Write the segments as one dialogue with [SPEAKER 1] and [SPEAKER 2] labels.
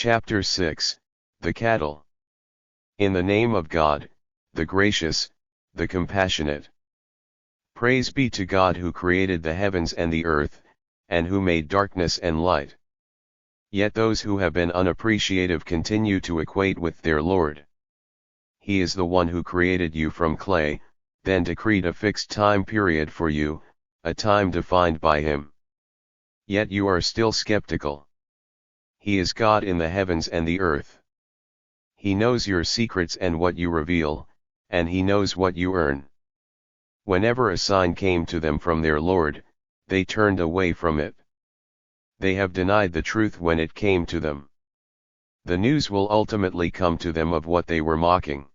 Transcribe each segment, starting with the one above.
[SPEAKER 1] Chapter 6, The Cattle. In the name of God, the gracious, the compassionate. Praise be to God who created the heavens and the earth, and who made darkness and light. Yet those who have been unappreciative continue to equate with their Lord. He is the one who created you from clay, then decreed a fixed time period for you, a time defined by Him. Yet you are still skeptical. He is God in the heavens and the earth. He knows your secrets and what you reveal, and He knows what you earn. Whenever a sign came to them from their Lord, they turned away from it. They have denied the truth when it came to them. The news will ultimately come to them of what they were mocking.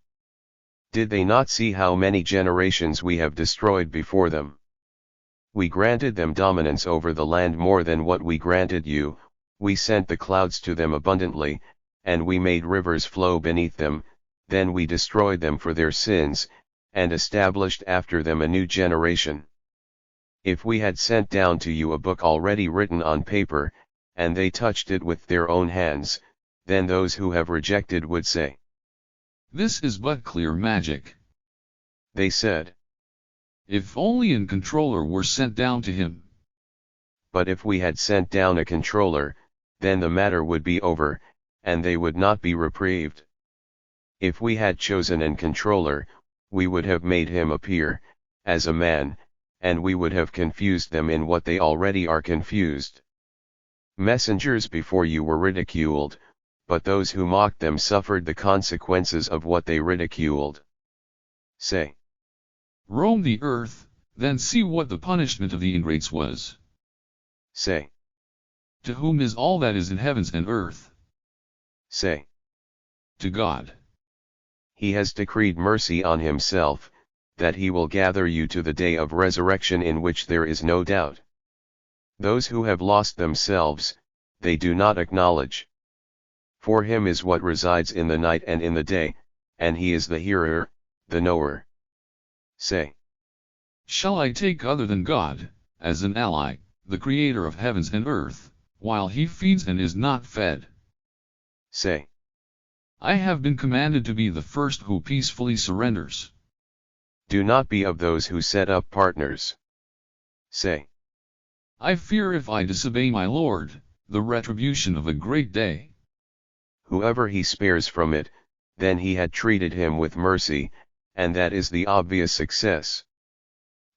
[SPEAKER 1] Did they not see how many generations we have destroyed before them? We granted them dominance over the land more than what we granted you. We sent the clouds to them abundantly, and we made rivers flow beneath them. Then we destroyed them for their sins, and established after them a new generation. If we had sent down to you a book already written on paper, and they touched it with their own hands, then those who have rejected would say,
[SPEAKER 2] "This is but clear magic."
[SPEAKER 1] They said,
[SPEAKER 2] "If only a controller were sent down to him."
[SPEAKER 1] But if we had sent down a controller, then the matter would be over, and they would not be reprieved. If we had chosen an controller, we would have made him appear, as a man, and we would have confused them in what they already are confused. Messengers before you were ridiculed, but those who mocked them suffered the consequences of what they ridiculed. Say,
[SPEAKER 2] "Roam the earth, then see what the punishment of the ingrates was."
[SPEAKER 1] Say,
[SPEAKER 2] "To whom is all that is in heavens and earth?"
[SPEAKER 1] Say,
[SPEAKER 2] "To God."
[SPEAKER 1] He has decreed mercy on Himself, that He will gather you to the day of resurrection in which there is no doubt. Those who have lost themselves, they do not acknowledge. For Him is what resides in the night and in the day, and He is the hearer, the knower. Say,
[SPEAKER 2] "Shall I take other than God, as an ally, the creator of heavens and earth, while He feeds and is not fed?"
[SPEAKER 1] Say,
[SPEAKER 2] "I have been commanded to be the first who peacefully surrenders."
[SPEAKER 1] Do not be of those who set up partners. Say,
[SPEAKER 2] "I fear if I disobey my Lord, the retribution of a great day."
[SPEAKER 1] Whoever He spares from it, then He had treated him with mercy, and that is the obvious success.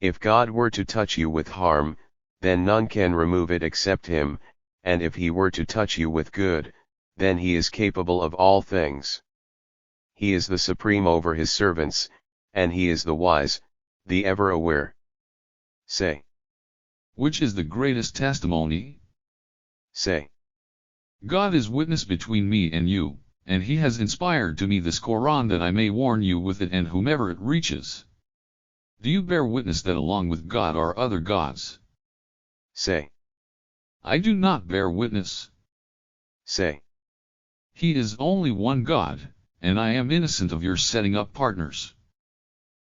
[SPEAKER 1] If God were to touch you with harm, then none can remove it except Him, and if He were to touch you with good, then He is capable of all things. He is the supreme over His servants, and He is the wise, the ever-aware. Say,
[SPEAKER 2] Which is the greatest testimony?
[SPEAKER 1] Say,
[SPEAKER 2] God is witness between me and you, and He has inspired to me this Quran that I may warn you with it and whomever it reaches. Do you bear witness that along with God are other gods?
[SPEAKER 1] Say,
[SPEAKER 2] I do not bear witness.
[SPEAKER 1] Say,
[SPEAKER 2] He is only one God, and I am innocent of your setting up partners.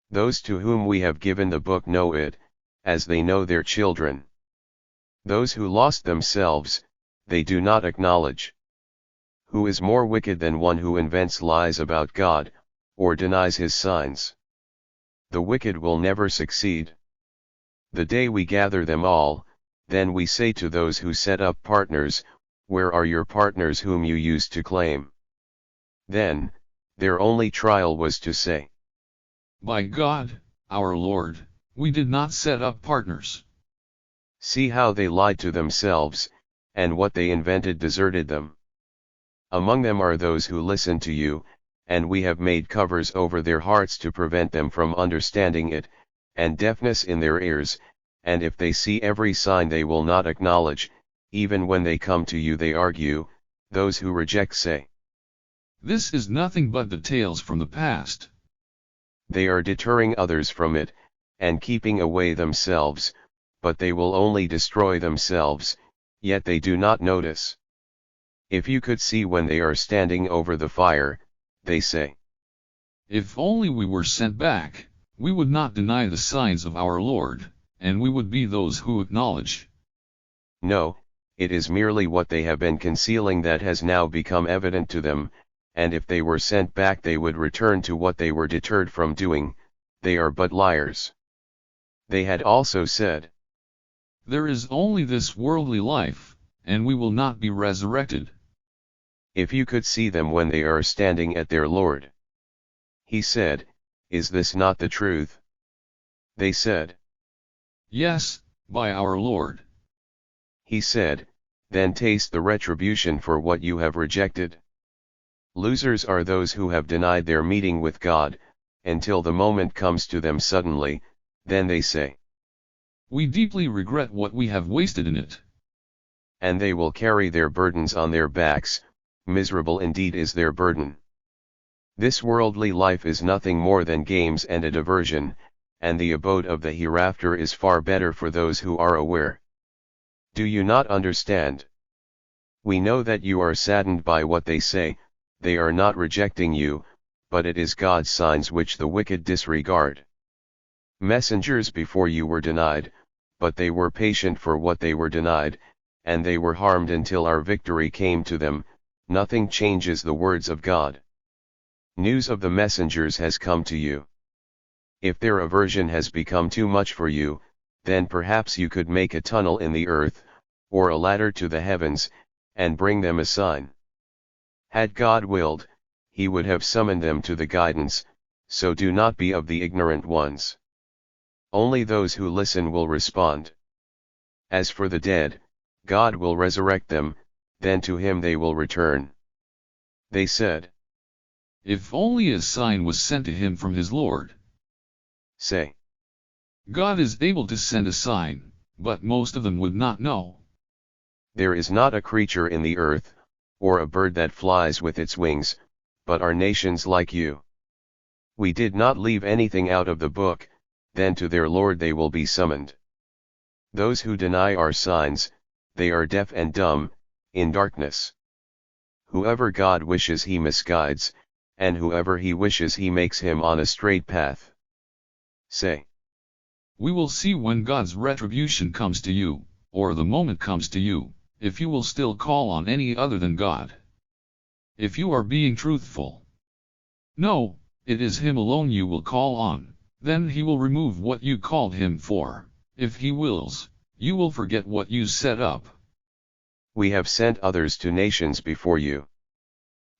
[SPEAKER 1] Those to whom we have given the book know it, as they know their children. Those who lost themselves, they do not acknowledge. Who is more wicked than one who invents lies about God, or denies His signs? The wicked will never succeed. The day we gather them all, then we say to those who set up partners, where are your partners whom you used to claim? Then, their only trial was to say,
[SPEAKER 2] By God, our Lord, we did not set up partners.
[SPEAKER 1] See how they lied to themselves, and what they invented deserted them. Among them are those who listen to you, and we have made covers over their hearts to prevent them from understanding it, and deafness in their ears, and if they see every sign they will not acknowledge. Even when they come to you they argue. Those who reject say,
[SPEAKER 2] This is nothing but the tales from the past.
[SPEAKER 1] They are deterring others from it, and keeping away themselves, but they will only destroy themselves, yet they do not notice. If you could see when they are standing over the fire, they say,
[SPEAKER 2] If only we were sent back, we would not deny the signs of our Lord, and we would be those who acknowledge.
[SPEAKER 1] No, it is merely what they have been concealing that has now become evident to them, and if they were sent back they would return to what they were deterred from doing. They are but liars. They had also said,
[SPEAKER 2] "There is only this worldly life, and we will not be resurrected."
[SPEAKER 1] If you could see them when they are standing at their Lord. He said, "Is this not the truth?" They said,
[SPEAKER 2] "Yes, by our Lord."
[SPEAKER 1] He said, "Then taste the retribution for what you have rejected." Losers are those who have denied their meeting with God, until the moment comes to them suddenly, then they say,
[SPEAKER 2] "We deeply regret what we have wasted in it."
[SPEAKER 1] And they will carry their burdens on their backs. Miserable indeed is their burden. This worldly life is nothing more than games and a diversion, and the abode of the hereafter is far better for those who are aware. Do you not understand? We know that you are saddened by what they say. They are not rejecting you, but it is God's signs which the wicked disregard. Messengers before you were denied, but they were patient for what they were denied, and they were harmed until our victory came to them. Nothing changes the words of God. News of the messengers has come to you. If their aversion has become too much for you, then perhaps you could make a tunnel in the earth, or a ladder to the heavens, and bring them a sign. Had God willed, he would have summoned them to the guidance, so do not be of the ignorant ones. Only those who listen will respond. As for the dead, God will resurrect them, then to him they will return. They said,
[SPEAKER 2] "If only a sign was sent to him from his Lord."
[SPEAKER 1] Say,
[SPEAKER 2] God is able to send a sign, but most of them would not know.
[SPEAKER 1] there is not a creature in the earth, or a bird that flies with its wings, but are nations like you. We did not leave anything out of the book, then to their Lord they will be summoned. Those who deny our signs, they are deaf and dumb, in darkness. Whoever God wishes he misguides, and whoever he wishes he makes him on a straight path. Say,
[SPEAKER 2] We will see when God's retribution comes to you, or the moment comes to you, if you will still call on any other than God. If you are being truthful. No, it is him alone you will call on, then he will remove what you called him for. If he wills, you will forget what you set up.
[SPEAKER 1] we have sent others to nations before you.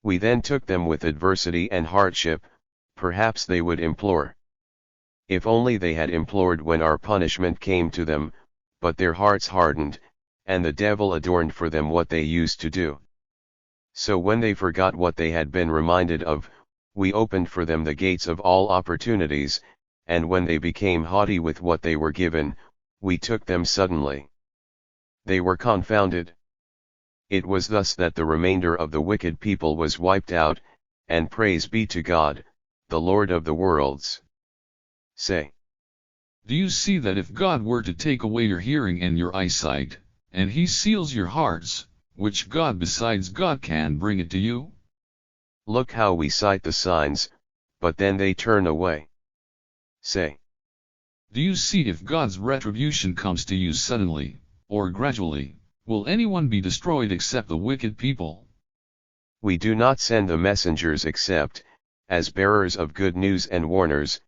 [SPEAKER 1] We then took them with adversity and hardship, perhaps they would implore. If only they had implored when our punishment came to them, but their hearts hardened, and the devil adorned for them what they used to do. So when they forgot what they had been reminded of, we opened for them the gates of all opportunities, and when they became haughty with what they were given, we took them suddenly. They were confounded. It was thus that the remainder of the wicked people was wiped out, and praise be to God, the Lord of the worlds. Say,
[SPEAKER 2] Do you see that if God were to take away your hearing and your eyesight, and he seals your hearts, which God besides God can bring it to you?
[SPEAKER 1] look how we cite the signs, but then they turn away. Say,
[SPEAKER 2] Do you see if God's retribution comes to you suddenly, or gradually, will anyone be destroyed except the wicked people?
[SPEAKER 1] we do not send the messengers except, as bearers of good news and warners.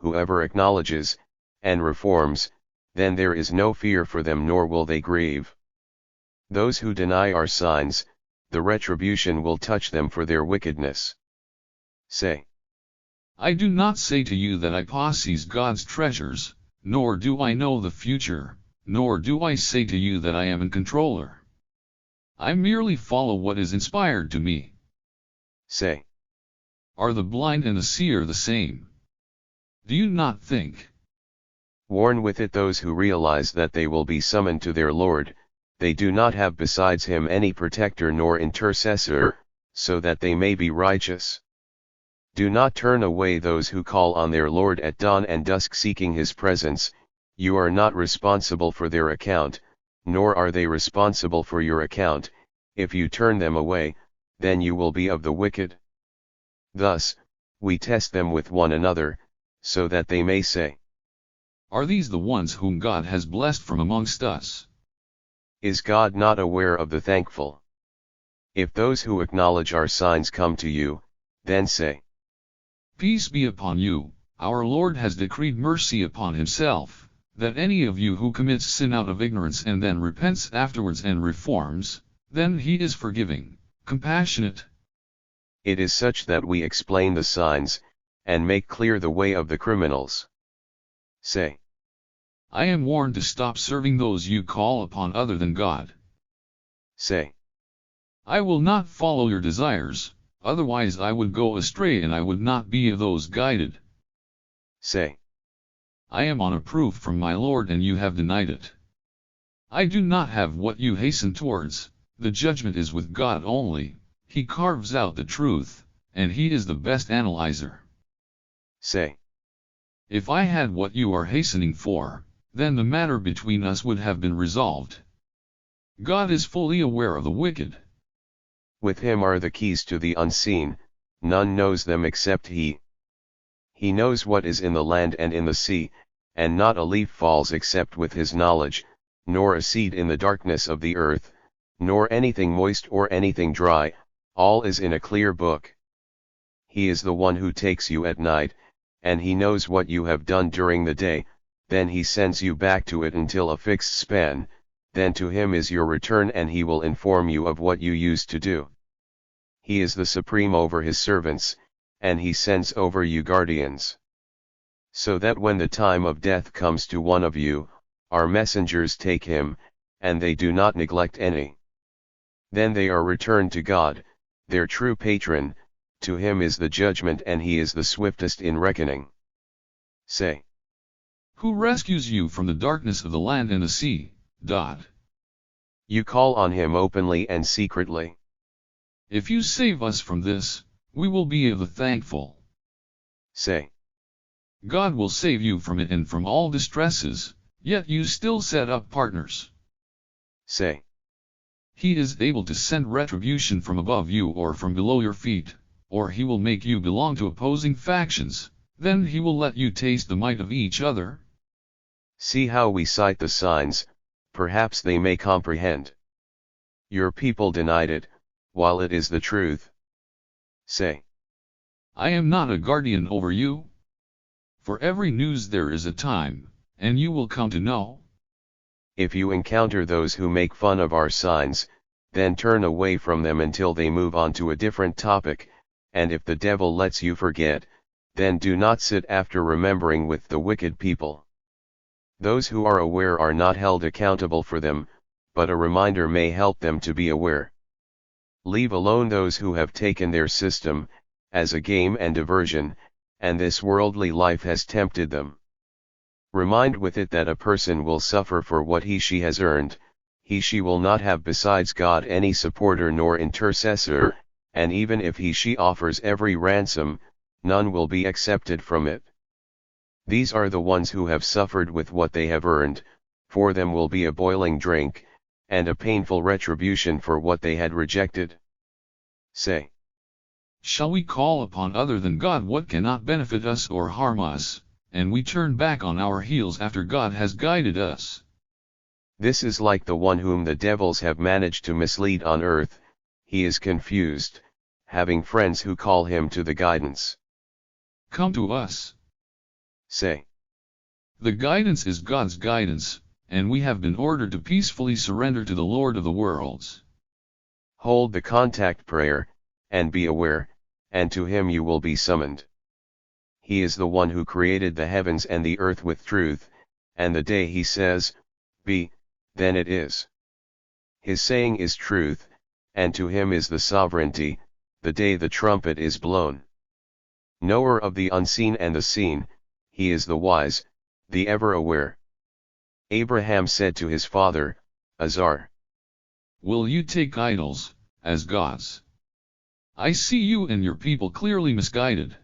[SPEAKER 1] Whoever acknowledges, and reforms, then there is no fear for them nor will they grieve. Those who deny our signs, the retribution will touch them for their wickedness. Say,
[SPEAKER 2] I do not say to you that I possess God's treasures, nor do I know the future, nor do I say to you that I am a controller. I merely follow what is inspired to me.
[SPEAKER 1] say,
[SPEAKER 2] Are the blind and the seer the same? Do you not think?
[SPEAKER 1] warn with it those who realize that they will be summoned to their Lord. They do not have besides him any protector nor intercessor, so that they may be righteous. Do not turn away those who call on their Lord at dawn and dusk seeking his presence. You are not responsible for their account, nor are they responsible for your account. If you turn them away, then you will be of the wicked. Thus, we test them with one another, so that they may say,
[SPEAKER 2] Are these the ones whom God has blessed from amongst us?
[SPEAKER 1] Is God not aware of the thankful? If those who acknowledge our signs come to you, then say,
[SPEAKER 2] Peace be upon you, our Lord has decreed mercy upon himself, that any of you who commits sin out of ignorance and then repents afterwards and reforms, then he is forgiving, compassionate.
[SPEAKER 1] It is such that we explain the signs, and make clear the way of the criminals. Say,
[SPEAKER 2] I am warned to stop serving those you call upon other than God.
[SPEAKER 1] Say,
[SPEAKER 2] I will not follow your desires, otherwise I would go astray and I would not be of those guided.
[SPEAKER 1] Say,
[SPEAKER 2] I am on a proof from my Lord and you have denied it. I do not have what you hasten towards, the judgment is with God only, he carves out the truth, and he is the best analyzer.
[SPEAKER 1] Say,
[SPEAKER 2] if I had what you are hastening for, then the matter between us would have been resolved. God is fully aware of the wicked.
[SPEAKER 1] With him are the keys to the unseen, none knows them except he. He knows what is in the land and in the sea, and not a leaf falls except with his knowledge, nor a seed in the darkness of the earth, nor anything moist or anything dry, all is in a clear book. He is the one who takes you at night, and he knows what you have done during the day, then he sends you back to it until a fixed span, then to him is your return and he will inform you of what you used to do. He is the supreme over his servants, and he sends over you guardians. So that when the time of death comes to one of you, our messengers take him, and they do not neglect any. Then they are returned to God, their true patron, to him is the judgment and he is the swiftest in reckoning. Say,
[SPEAKER 2] who rescues you from the darkness of the land and the sea?
[SPEAKER 1] You call on him openly and secretly.
[SPEAKER 2] If you save us from this, we will be of the thankful.
[SPEAKER 1] Say,
[SPEAKER 2] God will save you from it and from all distresses, yet you still set up partners.
[SPEAKER 1] Say,
[SPEAKER 2] he is able to send retribution from above you or from below your feet, or he will make you belong to opposing factions, then he will let you taste the might of each other.
[SPEAKER 1] See how we cite the signs, perhaps they may comprehend. Your people denied it, while it is the truth. Say,
[SPEAKER 2] I am not a guardian over you. For every news there is a time, and you will come to know.
[SPEAKER 1] If you encounter those who make fun of our signs, then turn away from them until they move on to a different topic, and if the devil lets you forget, then do not sit after remembering with the wicked people. Those who are aware are not held accountable for them, but a reminder may help them to be aware. Leave alone those who have taken their system, as a game and diversion, and this worldly life has tempted them. Remind with it that a person will suffer for what he/she has earned, he/she will not have besides God any supporter nor intercessor, and even if he/she offers every ransom, none will be accepted from it. These are the ones who have suffered with what they have earned, for them will be a boiling drink, and a painful retribution for what they had rejected. Say,
[SPEAKER 2] shall we call upon other than God what cannot benefit us or harm us, and we turn back on our heels after God has guided us?
[SPEAKER 1] This is like the one whom the devils have managed to mislead on earth, he is confused, having friends who call him to the guidance.
[SPEAKER 2] Come to us.
[SPEAKER 1] Say,
[SPEAKER 2] the guidance is God's guidance, and we have been ordered to peacefully surrender to the Lord of the worlds.
[SPEAKER 1] Hold the contact prayer, and be aware, and to him you will be summoned. He is the one who created the heavens and the earth with truth, and the day he says, be, then it is. His saying is truth, and to him is the sovereignty, the day the trumpet is blown. Knower of the unseen and the seen, he is the wise, the ever-aware. Abraham said to his father, Azar,
[SPEAKER 2] will you take idols, as gods? I see you and your people clearly misguided.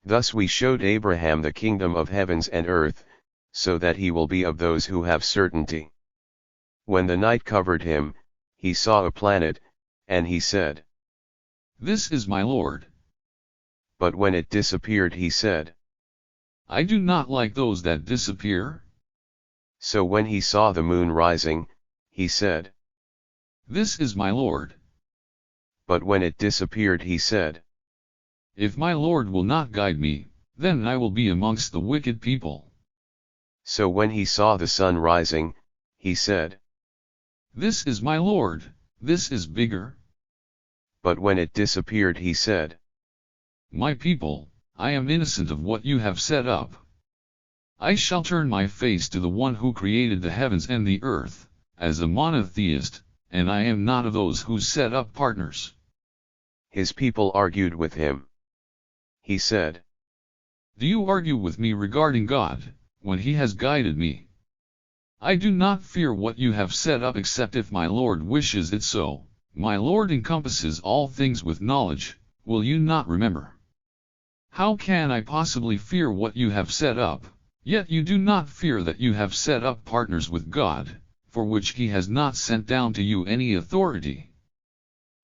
[SPEAKER 1] Thus we showed Abraham the kingdom of heavens and earth, so that he will be of those who have certainty. When the night covered him, he saw a planet, and he said,
[SPEAKER 2] this is my Lord.
[SPEAKER 1] But when it disappeared he said,
[SPEAKER 2] I do not like those that disappear.
[SPEAKER 1] So when he saw the moon rising, he said.
[SPEAKER 2] This is my Lord.
[SPEAKER 1] But when it disappeared he said,
[SPEAKER 2] If my Lord will not guide me, then I will be amongst the wicked people.
[SPEAKER 1] So when he saw the sun rising, he said,
[SPEAKER 2] This is my Lord, this is bigger.
[SPEAKER 1] But when it disappeared he said,
[SPEAKER 2] My people, I am innocent of what you have set up. I shall turn my face to the one who created the heavens and the earth, as a monotheist, and I am not of those who set up partners.
[SPEAKER 1] His people argued with him. He said,
[SPEAKER 2] Do you argue with me regarding God, when he has guided me? I do not fear what you have set up except if my Lord wishes it so. My Lord encompasses all things with knowledge, will you not remember? How can I possibly fear what you have set up, yet you do not fear that you have set up partners with God, for which he has not sent down to you any authority?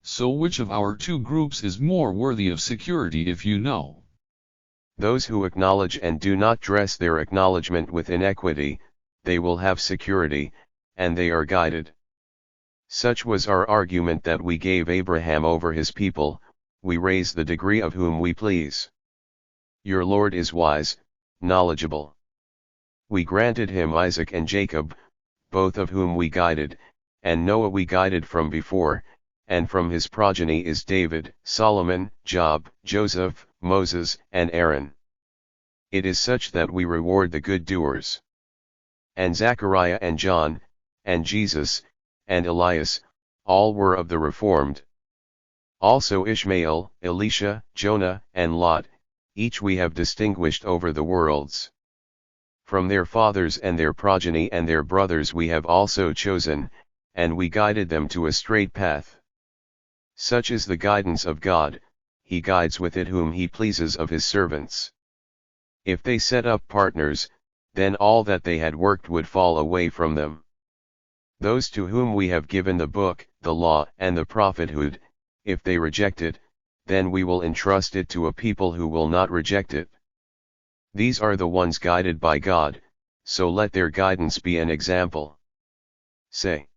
[SPEAKER 2] So which of our two groups is more worthy of security if you know?
[SPEAKER 1] Those who acknowledge and do not dress their acknowledgement with inequity, they will have security, and they are guided. Such was our argument that we gave Abraham over his people, we raise the degree of whom we please. Your Lord is wise, knowledgeable. We granted him Isaac and Jacob, both of whom we guided, and Noah we guided from before, and from his progeny is David, Solomon, Job, Joseph, Moses, and Aaron. It is such that we reward the good doers. And Zechariah and John, and Jesus, and Elias, all were of the reformed. Also Ishmael, Elisha, Jonah, and Lot, each we have distinguished over the worlds. From their fathers and their progeny and their brothers we have also chosen, and we guided them to a straight path. Such is the guidance of God, he guides with it whom he pleases of his servants. If they set up partners, then all that they had worked would fall away from them. Those to whom we have given the book, the law, and the prophethood, if they reject it, then we will entrust it to a people who will not reject it. These are the ones guided by God, so let their guidance be an example. Say,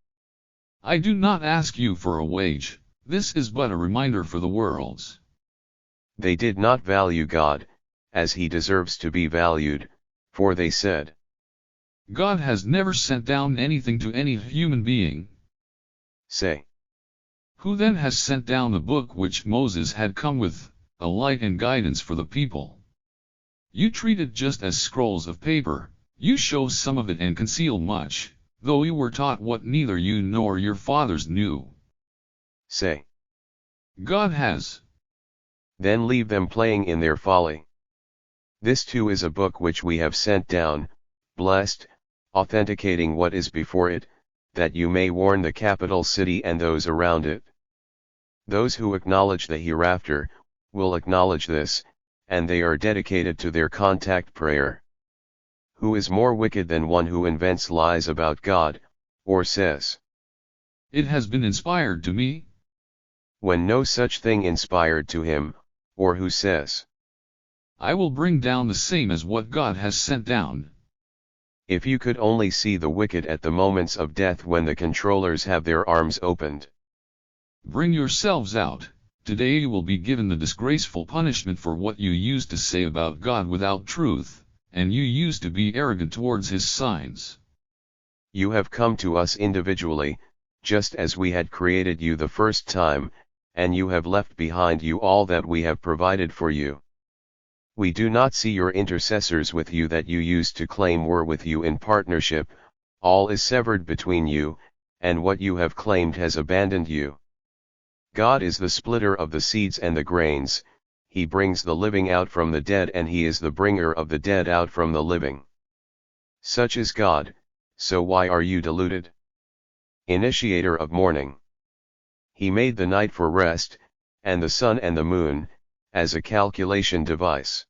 [SPEAKER 2] I do not ask you for a wage, this is but a reminder for the worlds.
[SPEAKER 1] They did not value God, as he deserves to be valued, for they said,
[SPEAKER 2] God has never sent down anything to any human being.
[SPEAKER 1] Say,
[SPEAKER 2] who then has sent down the book which Moses had come with, a light and guidance for the people? You treat it just as scrolls of paper, you show some of it and conceal much, though you were taught what neither you nor your fathers knew.
[SPEAKER 1] Say,
[SPEAKER 2] God has.
[SPEAKER 1] Then leave them playing in their folly. This too is a book which we have sent down, blessed, authenticating what is before it, that you may warn the capital city and those around it. Those who acknowledge the hereafter, will acknowledge this, and they are dedicated to their contact prayer. Who is more wicked than one who invents lies about God, or says,
[SPEAKER 2] It has been inspired to me?
[SPEAKER 1] When no such thing inspired to him, or who says,
[SPEAKER 2] I will bring down the same as what God has sent down.
[SPEAKER 1] If you could only see the wicked at the moments of death when the controllers have their arms opened.
[SPEAKER 2] Bring yourselves out, today you will be given the disgraceful punishment for what you used to say about God without truth, and you used to be arrogant towards his signs.
[SPEAKER 1] You have come to us individually, just as we had created you the first time, and you have left behind you all that we have provided for you. We do not see your intercessors with you that you used to claim were with you in partnership, all is severed between you, and what you have claimed has abandoned you. God is the splitter of the seeds and the grains, he brings the living out from the dead and he is the bringer of the dead out from the living. Such is God, so why are you deluded? Initiator of morning. He made the night for rest, and the sun and the moon, as a calculation device.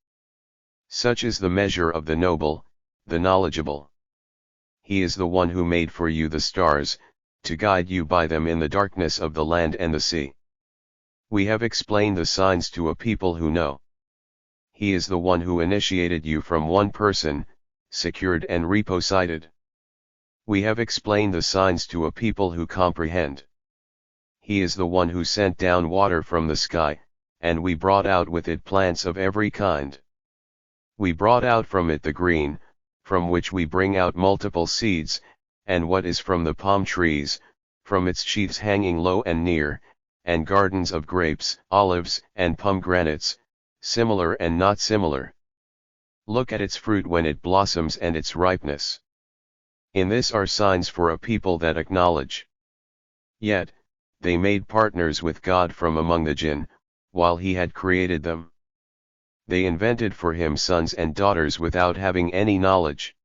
[SPEAKER 1] Such is the measure of the noble, the knowledgeable. He is the one who made for you the stars, to guide you by them in the darkness of the land and the sea. We have explained the signs to a people who know. He is the one who initiated you from one person, secured and reposited. We have explained the signs to a people who comprehend. He is the one who sent down water from the sky, and we brought out with it plants of every kind. We brought out from it the green, from which we bring out multiple seeds, and what is from the palm trees, from its sheaths hanging low and near, and gardens of grapes, olives, and pomegranates, similar and not similar. Look at its fruit when it blossoms and its ripeness. In this are signs for a people that acknowledge. Yet, they made partners with God from among the jinn, while he had created them. They invented for him sons and daughters without having any knowledge.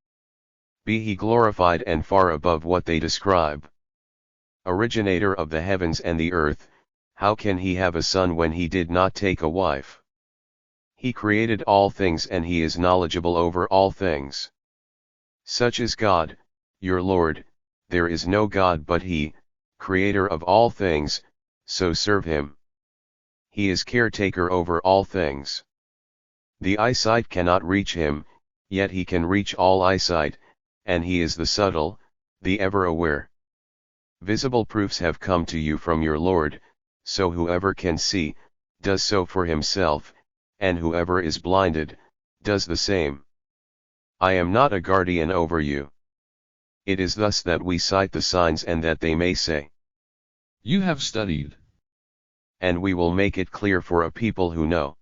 [SPEAKER 1] Be he glorified and far above what they describe. Originator of the heavens and the earth, how can he have a son when he did not take a wife? He created all things and he is knowledgeable over all things. Such is God, your Lord, there is no God but he, creator of all things, so serve him. He is caretaker over all things. The eyesight cannot reach him, yet he can reach all eyesight, and he is the subtle, the ever-aware. Visible proofs have come to you from your Lord, so whoever can see, does so for himself, and whoever is blinded, does the same. I am not a guardian over you. It is thus that we cite the signs and that they may say,
[SPEAKER 2] You have studied.
[SPEAKER 1] And we will make it clear for a people who know.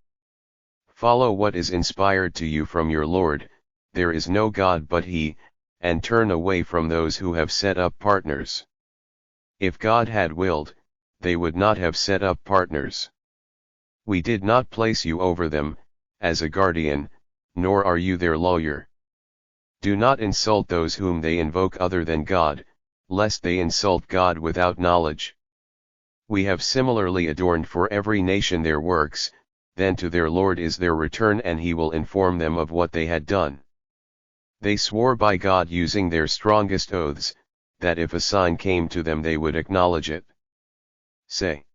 [SPEAKER 1] Follow what is inspired to you from your Lord, there is no God but he, and turn away from those who have set up partners. If God had willed, they would not have set up partners. We did not place you over them, as a guardian, nor are you their lawyer. Do not insult those whom they invoke other than God, lest they insult God without knowledge. We have similarly adorned for every nation their works, then to their Lord is their return and he will inform them of what they had done. They swore by God using their strongest oaths, that if a sign came to them they would acknowledge it. Say,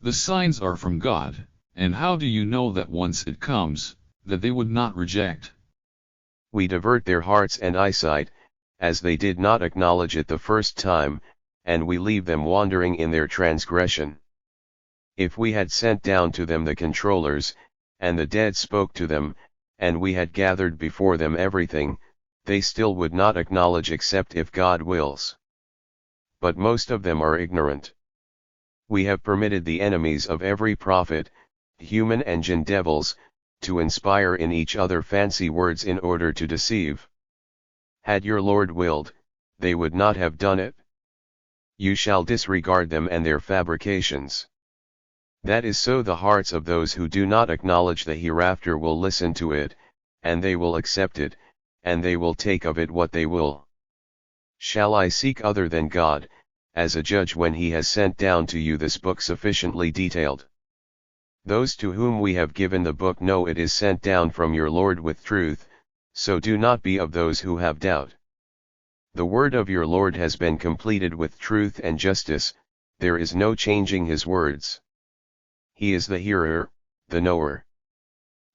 [SPEAKER 2] The signs are from God, and how do you know that once it comes, that they would not reject?
[SPEAKER 1] We divert their hearts and eyesight, as they did not acknowledge it the first time, and we leave them wandering in their transgression. If we had sent down to them the controllers, and the dead spoke to them, and we had gathered before them everything, they still would not acknowledge except if God wills. But most of them are ignorant. We have permitted the enemies of every prophet, human and jinn devils, to inspire in each other fancy words in order to deceive. Had your Lord willed, they would not have done it. You shall disregard them and their fabrications. That is so the hearts of those who do not acknowledge the hereafter will listen to it, and they will accept it, and they will take of it what they will. Shall I seek other than God, as a judge when he has sent down to you this book sufficiently detailed? Those to whom we have given the book know it is sent down from your Lord with truth, so do not be of those who have doubt. The word of your Lord has been completed with truth and justice, there is no changing his words. He is the hearer, the knower.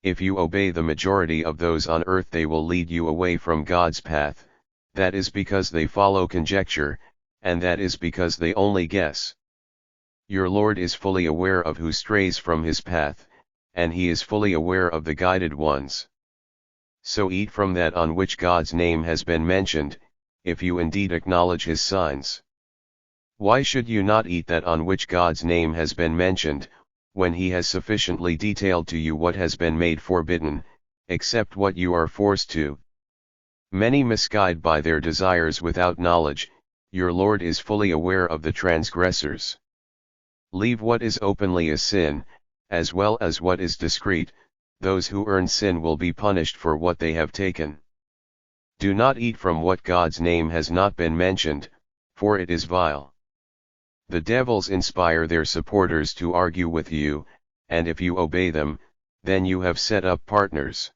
[SPEAKER 1] If you obey the majority of those on earth they will lead you away from God's path, that is because they follow conjecture, and that is because they only guess. Your Lord is fully aware of who strays from his path, and he is fully aware of the guided ones. So eat from that on which God's name has been mentioned, if you indeed acknowledge his signs. Why should you not eat that on which God's name has been mentioned, when he has sufficiently detailed to you what has been made forbidden, except what you are forced to? Many misguide by their desires without knowledge, your Lord is fully aware of the transgressors. Leave what is openly a sin, as well as what is discreet, those who earn sin will be punished for what they have taken. Do not eat from what God's name has not been mentioned, for it is vile. The devils inspire their supporters to argue with you, and if you obey them, then you have set up partners.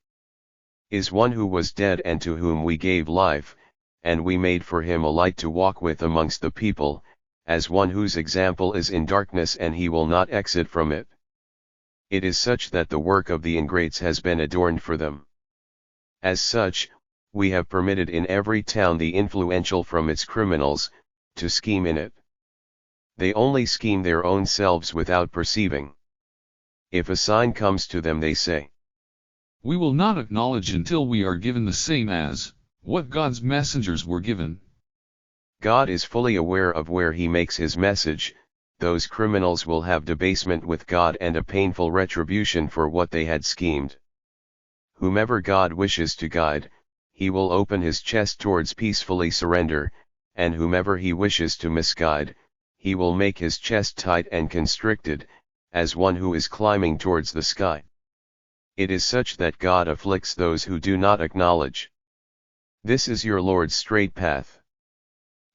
[SPEAKER 1] Is one who was dead and to whom we gave life, and we made for him a light to walk with amongst the people, as one whose example is in darkness and he will not exit from it. It is such that the work of the ingrates has been adorned for them. As such, we have permitted in every town the influential from its criminals, to scheme in it. They only scheme their own selves without perceiving. If a sign comes to them they say,
[SPEAKER 2] We will not acknowledge until we are given the same as what God's messengers were given.
[SPEAKER 1] God is fully aware of where he makes his message. Those criminals will have debasement with God and a painful retribution for what they had schemed. Whomever God wishes to guide, he will open his chest towards peacefully surrender, and whomever he wishes to misguide, he will make his chest tight and constricted, as one who is climbing towards the sky. It is such that God afflicts those who do not acknowledge. This is your Lord's straight path.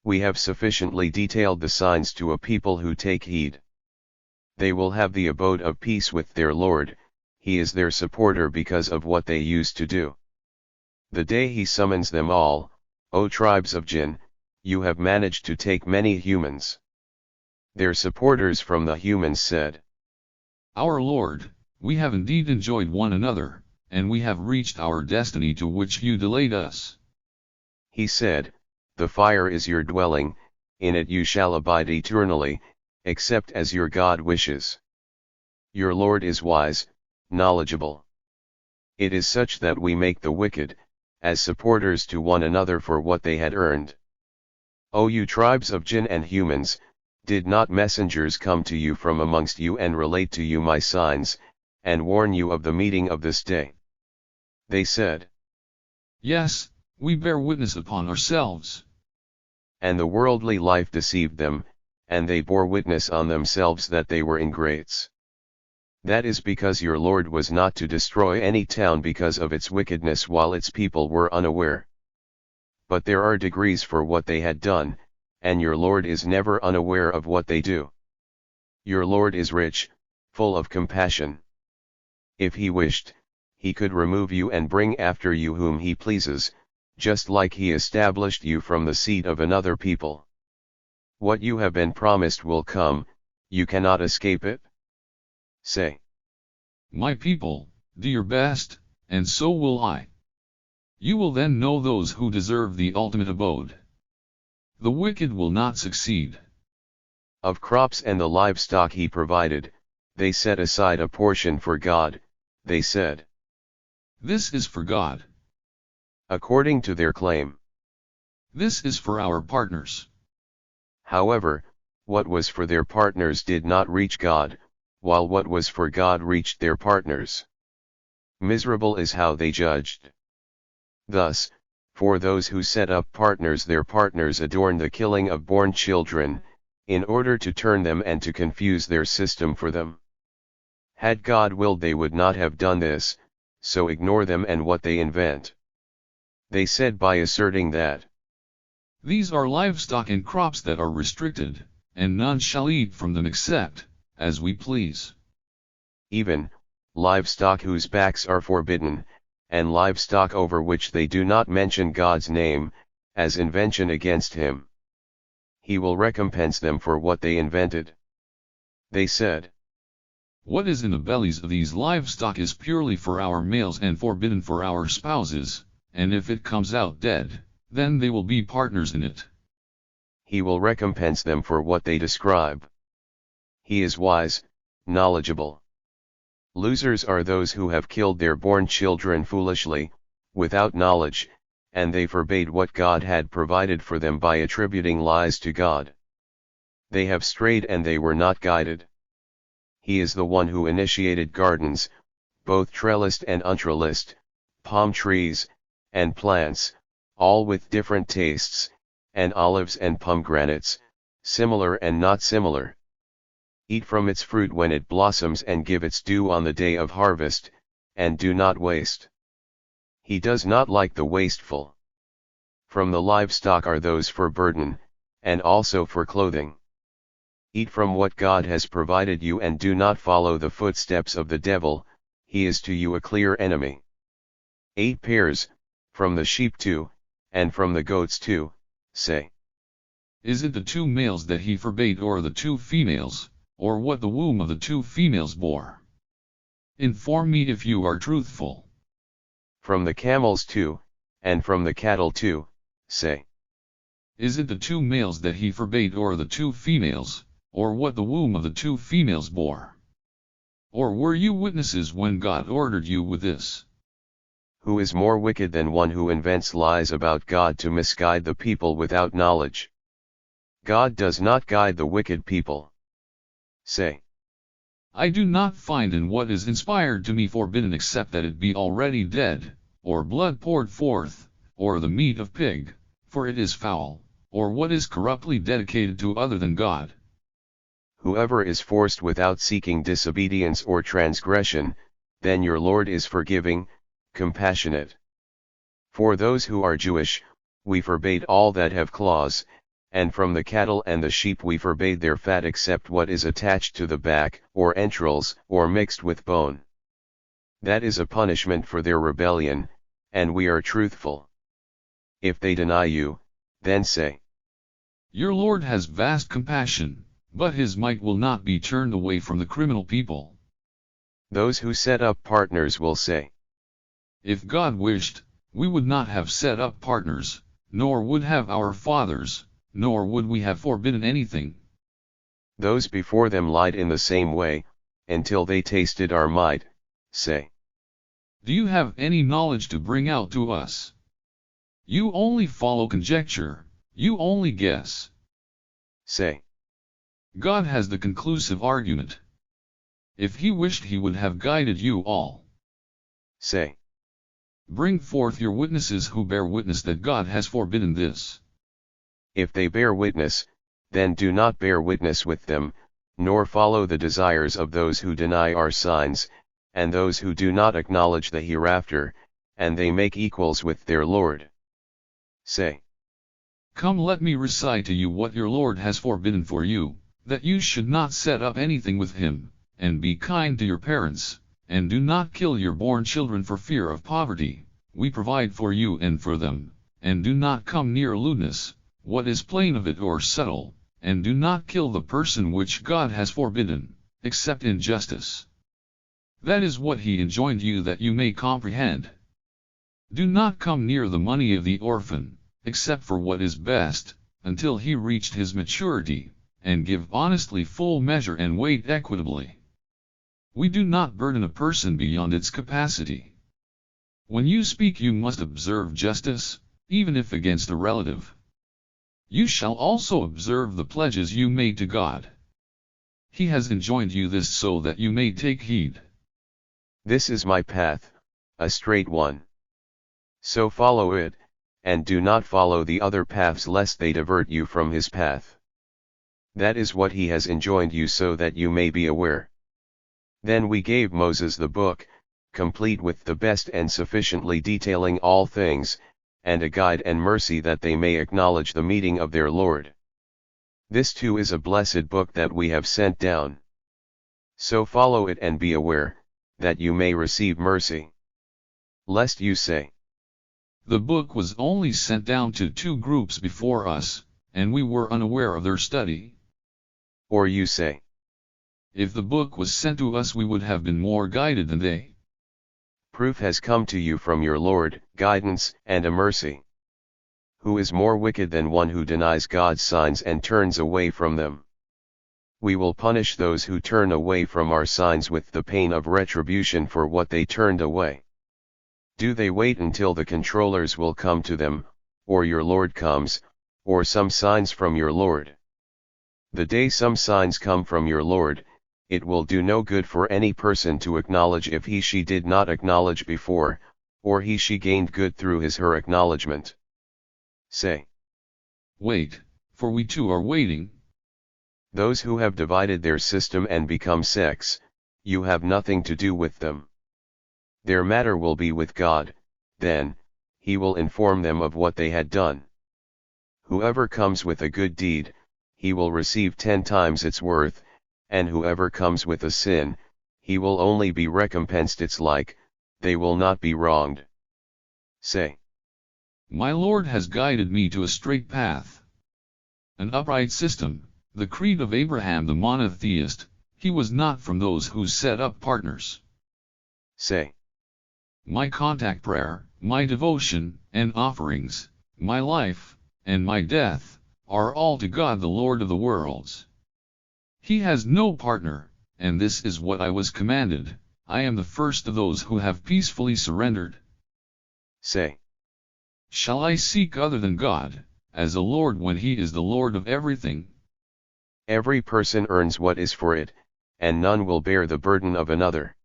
[SPEAKER 1] We have sufficiently detailed the signs to a people who take heed. They will have the abode of peace with their Lord, he is their supporter because of what they used to do. The day he summons them all, O tribes of Jinn, you have managed to take many humans. Their supporters from the humans said,
[SPEAKER 2] Our Lord, we have indeed enjoyed one another, and we have reached our destiny to which you delayed us.
[SPEAKER 1] He said, the fire is your dwelling, in it you shall abide eternally, except as your God wishes. Your Lord is wise, knowledgeable. It is such that we make the wicked, as supporters to one another for what they had earned. O you tribes of Jinn and humans, did not messengers come to you from amongst you and relate to you my signs, and warn you of the meeting of this day? They said,
[SPEAKER 2] Yes, we bear witness upon ourselves.
[SPEAKER 1] And the worldly life deceived them, and they bore witness on themselves that they were ingrates. That is because your Lord was not to destroy any town because of its wickedness while its people were unaware. But there are degrees for what they had done, and your Lord is never unaware of what they do. Your Lord is rich, full of compassion. If he wished, he could remove you and bring after you whom he pleases, just like he established you from the seed of another people. What you have been promised will come, you cannot escape it. Say,
[SPEAKER 2] My people, do your best, and so will I. You will then know those who deserve the ultimate abode. The wicked will not succeed.
[SPEAKER 1] Of crops and the livestock he provided, they set aside a portion for God, they said.
[SPEAKER 2] This is for God.
[SPEAKER 1] According to their claim.
[SPEAKER 2] This is for our partners.
[SPEAKER 1] However, what was for their partners did not reach God, while what was for God reached their partners. Miserable is how they judged. Thus, for those who set up partners, their partners adorn the killing of born children, in order to turn them and to confuse their system for them. Had God willed they would not have done this, so ignore them and what they invent. They said by asserting that
[SPEAKER 2] these are livestock and crops that are restricted, and none shall eat from them except as we please.
[SPEAKER 1] Even livestock whose backs are forbidden, and livestock over which they do not mention God's name, as invention against him. He will recompense them for what they invented. They said,
[SPEAKER 2] What is in the bellies of these livestock is purely for our males and forbidden for our spouses, and if it comes out dead, then they will be partners in it.
[SPEAKER 1] He will recompense them for what they describe. He is wise, knowledgeable. Losers are those who have killed their born children foolishly, without knowledge, and they forbade what God had provided for them by attributing lies to God. They have strayed and they were not guided. He is the one who initiated gardens, both trellised and untrellised, palm trees, and plants, all with different tastes, and olives and pomegranates, similar and not similar. Eat from its fruit when it blossoms and give its due on the day of harvest, and do not waste. He does not like the wasteful. From the livestock are those for burden, and also for clothing. Eat from what God has provided you and do not follow the footsteps of the devil, he is to you a clear enemy. 8 pairs, from the sheep too, and from the goats too, say.
[SPEAKER 2] Is it the 2 males that he forbade or the 2 females, or what the womb of the 2 females bore? Inform me if you are truthful.
[SPEAKER 1] From the camels too, and from the cattle too, say.
[SPEAKER 2] Is it the 2 males that he forbade, or the 2 females, or what the womb of the 2 females bore? Or were you witnesses when God ordered you with this?
[SPEAKER 1] Who is more wicked than one who invents lies about God to misguide the people without knowledge? God does not guide the wicked people. Say.
[SPEAKER 2] I do not find in what is inspired to me forbidden except that it be already dead, or blood poured forth, or the meat of pig, for it is foul, or what is corruptly dedicated to other than God.
[SPEAKER 1] Whoever is forced without seeking disobedience or transgression, then your Lord is forgiving, compassionate. For those who are Jewish, we forbade all that have claws, and from the cattle and the sheep we forbade their fat except what is attached to the back, or entrails, or mixed with bone. That is a punishment for their rebellion, and we are truthful. If they deny you, then say.
[SPEAKER 2] Your Lord has vast compassion, but his might will not be turned away from the criminal people.
[SPEAKER 1] Those who set up partners will say.
[SPEAKER 2] If God wished, we would not have set up partners, nor would have our fathers, nor would we have forbidden anything.
[SPEAKER 1] Those before them lied in the same way, until they tasted our might, say.
[SPEAKER 2] Do you have any knowledge to bring out to us? You only follow conjecture, you only guess.
[SPEAKER 1] Say.
[SPEAKER 2] God has the conclusive argument. If he wished he would have guided you all.
[SPEAKER 1] Say.
[SPEAKER 2] Bring forth your witnesses who bear witness that God has forbidden this.
[SPEAKER 1] If they bear witness, then do not bear witness with them, nor follow the desires of those who deny our signs, and those who do not acknowledge the hereafter, and they make equals with their Lord. Say.
[SPEAKER 2] Come, let me recite to you what your Lord has forbidden for you, that you should not set up anything with him, and be kind to your parents, and do not kill your born children for fear of poverty. We provide for you and for them, and do not come near lewdness, what is plain of it or subtle, and do not kill the person which God has forbidden, except in justice. That is what he enjoined you that you may comprehend. Do not come near the money of the orphan, except for what is best, until he reached his maturity, and give honestly full measure and weight equitably. We do not burden a person beyond its capacity. When you speak you must observe justice, even if against a relative. You shall also observe the pledges you made to God. He has enjoined you this so that you may take heed.
[SPEAKER 1] This is my path, a straight one. So follow it, and do not follow the other paths lest they divert you from his path. That is what he has enjoined you so that you may be aware. Then we gave Moses the book, complete with the best and sufficiently detailing all things, and a guide and mercy that they may acknowledge the meeting of their Lord. This too is a blessed book that we have sent down. So follow it and be aware, that you may receive mercy. Lest you say,
[SPEAKER 2] the book was only sent down to 2 groups before us, and we were unaware of their study.
[SPEAKER 1] Or you say,
[SPEAKER 2] if the book was sent to us we would have been more guided than they.
[SPEAKER 1] Proof has come to you from your Lord, guidance and a mercy. Who is more wicked than one who denies God's signs and turns away from them? We will punish those who turn away from our signs with the pain of retribution for what they turned away. Do they wait until the controllers will come to them, or your Lord comes, or some signs from your Lord? The day some signs come from your Lord, it will do no good for any person to acknowledge if he/she did not acknowledge before, or he/she gained good through his/her acknowledgement. Say.
[SPEAKER 2] Wait, for we too are waiting.
[SPEAKER 1] Those who have divided their system and become sects, you have nothing to do with them. Their matter will be with God, then, he will inform them of what they had done. Whoever comes with a good deed, he will receive 10 times its worth, and whoever comes with a sin, he will only be recompensed its like, they will not be wronged. Say.
[SPEAKER 2] My Lord has guided me to a straight path. An upright system, the creed of Abraham the monotheist, he was not from those who set up partners.
[SPEAKER 1] Say.
[SPEAKER 2] My contact prayer, my devotion and offerings, my life, and my death, are all to God the Lord of the worlds. He has no partner, and this is what I was commanded. I am the first of those who have peacefully surrendered.
[SPEAKER 1] Say,
[SPEAKER 2] Shall I seek other than God, as a Lord when He is the Lord of everything?
[SPEAKER 1] every person earns what is for it, and none will bear the burden of another.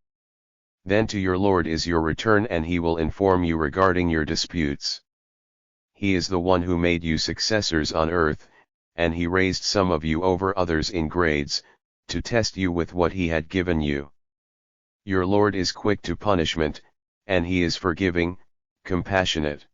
[SPEAKER 1] Then to your Lord is your return, and He will inform you regarding your disputes. He is the one who made you successors on earth, and He raised some of you over others in grades, to test you with what He had given you. Your Lord is quick to punishment, and He is forgiving, compassionate.